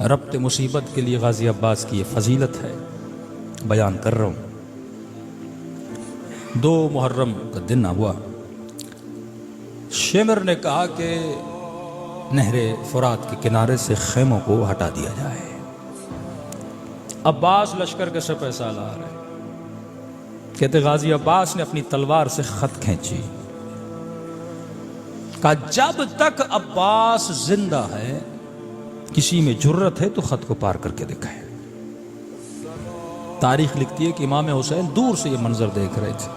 ربط مصیبت کے لیے غازی عباس کی یہ فضیلت ہے، بیان کر رہا ہوں۔ 2 محرم کا دن ہوا، شمر نے کہا کہ نہر فرات کے کنارے سے خیموں کو ہٹا دیا جائے۔ عباس لشکر کے سپہ سالار ہے، کہتے غازی عباس نے اپنی تلوار سے خط کھینچی، کہا جب تک عباس زندہ ہے کسی میں جرت ہے تو خط کو پار کر کے دکھائے۔ تاریخ لکھتی ہے کہ امام حسین دور سے یہ منظر دیکھ رہے تھے۔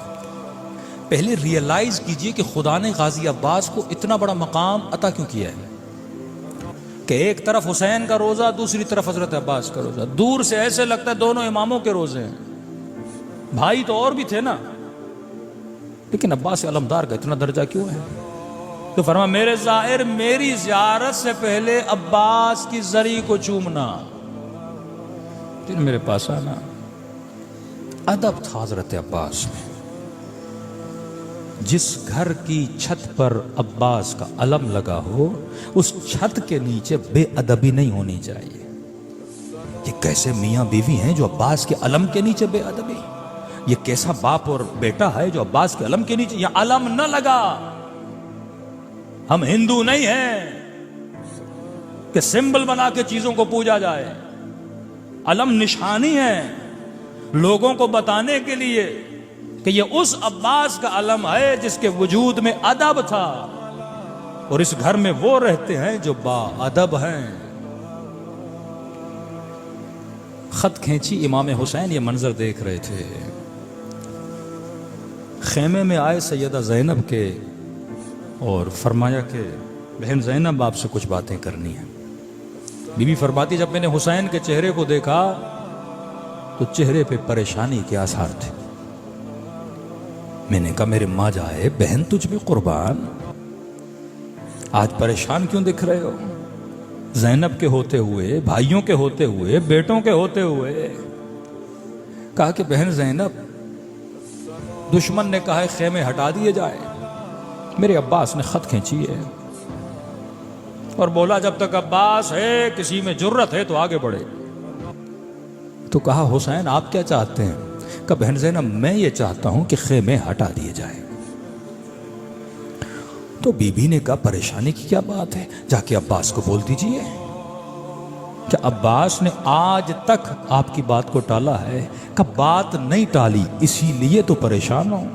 پہلے ریئلائز کیجئے کہ خدا نے غازی عباس کو اتنا بڑا مقام عطا کیوں کیا ہے کہ ایک طرف حسین کا روزہ، دوسری طرف حضرت عباس کا روزہ۔ دور سے ایسے لگتا ہے دونوں اماموں کے روزے ہیں، بھائی تو اور بھی تھے نا، لیکن عباس علمدار کا اتنا درجہ کیوں ہے؟ تو فرما میرے زائر میری زیارت سے پہلے عباس کی زری کو چومنا، پھر میرے پاس آنا۔ ادب تھا حضرت عباس میں۔ جس گھر کی چھت پر عباس کا علم لگا ہو اس چھت کے نیچے بے ادبی نہیں ہونی چاہیے۔ یہ کیسے میاں بیوی ہیں جو عباس کے علم کے نیچے بے ادبی؟ یہ کیسا باپ اور بیٹا ہے جو عباس کے علم کے نیچے؟ یہ علم نہ لگا۔ ہم ہندو نہیں ہیں کہ سمبل بنا کے چیزوں کو پوجا جائے۔ علم نشانی ہے لوگوں کو بتانے کے لیے کہ یہ اس عباس کا علم ہے جس کے وجود میں ادب تھا، اور اس گھر میں وہ رہتے ہیں جو با ادب ہیں۔ خط کھینچی، امام حسین یہ منظر دیکھ رہے تھے۔ خیمے میں آئے سیدہ زینب کے اور فرمایا کہ بہن زینب آپ سے کچھ باتیں کرنی ہیں۔ بی بی فرماتی جب میں نے حسین کے چہرے کو دیکھا تو چہرے پہ پریشانی کے آثار تھے۔ میں نے کہا میرے ماں جائے بہن تجھ میں قربان، آج پریشان کیوں دکھ رہے ہو؟ زینب کے ہوتے ہوئے، بھائیوں کے ہوتے ہوئے، بیٹوں کے ہوتے ہوئے۔ کہا کہ بہن زینب دشمن نے کہا ہے خیمے ہٹا دیے جائے، میرے عباس نے خط کھینچی ہے اور بولا جب تک عباس ہے کسی میں جرت ہے تو آگے بڑھے۔ تو کہا حسین آپ کیا چاہتے ہیں؟ کہ بہن زینب میں یہ چاہتا ہوں کہ خیمے ہٹا دیے جائیں۔ تو بی بی نے کہا پریشانی کی کیا بات ہے، جا کے عباس کو بول دیجئے۔ کہ عباس نے آج تک آپ کی بات کو ٹالا ہے، کہ بات نہیں ٹالی اسی لیے تو پریشان ہوں۔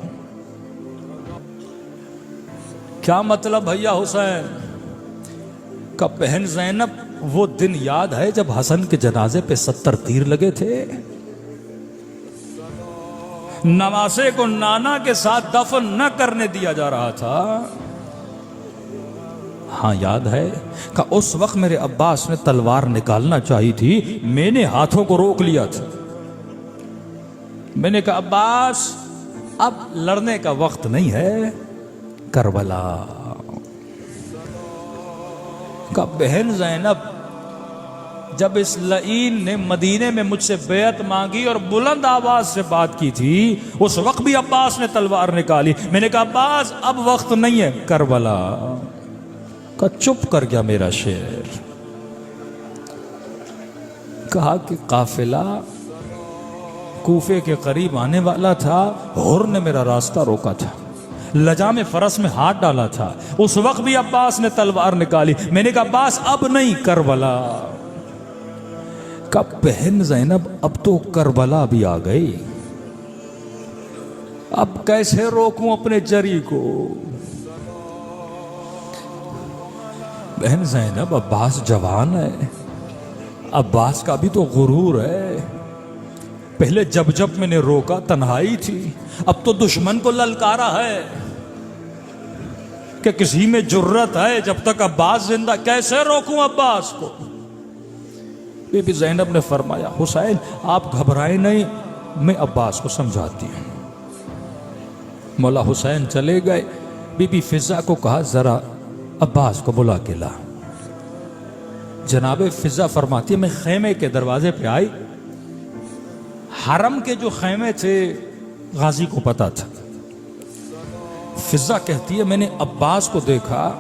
کیا مطلب بھیا حسین؟ کہ بہن زینب وہ دن یاد ہے جب حسن کے جنازے پہ 70 تیر لگے تھے، نواسے کو نانا کے ساتھ دفن نہ کرنے دیا جا رہا تھا؟ ہاں یاد ہے کہ اس وقت میرے عباس نے تلوار نکالنا چاہی تھی، میں نے ہاتھوں کو روک لیا تھا۔ میں نے کہا عباس اب لڑنے کا وقت نہیں ہے، کربلا۔ کہ بہن زینب جب اس لعین نے مدینے میں مجھ سے بیعت مانگی اور بلند آواز سے بات کی تھی اس وقت بھی عباس نے تلوار نکالی۔ میں نے کہا عباس اب وقت نہیں ہے، کربلا۔ کہ چپ کر گیا میرا شیر۔ کہا کہ قافلہ کوفے کے قریب آنے والا تھا، حر نے میرا راستہ روکا تھا، لجام فرس میں ہاتھ ڈالا تھا، اس وقت بھی عباس نے تلوار نکالی۔ میں نے کہا عباس اب نہیں، کربلا۔ کب بہن زینب اب تو کربلا بھی آ گئی، اب کیسے روکوں اپنے جری کو؟ بہن زینب عباس جوان ہے، عباس کا بھی تو غرور ہے۔ پہلے جب میں نے روکا تنہائی تھی، اب تو دشمن کو للکارا ہے کہ کسی میں جرت ہے جب تک عباس زندہ، کیسے روکوں عباس کو؟ بی بی زینب نے فرمایا حسین آپ گھبرائیں نہیں، میں عباس کو سمجھاتی ہوں۔ مولا حسین چلے گئے، بی بی فضہ کو کہا ذرا عباس کو بلا کے لا۔ جناب فضہ فرماتی ہے میں خیمے کے دروازے پہ آئی، حرم کے جو خیمے تھے غازی کو پتا تھا۔ فضہ کہتی ہے میں نے عباس کو دیکھا،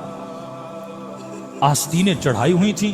آستینیں چڑھائی ہوئی تھی،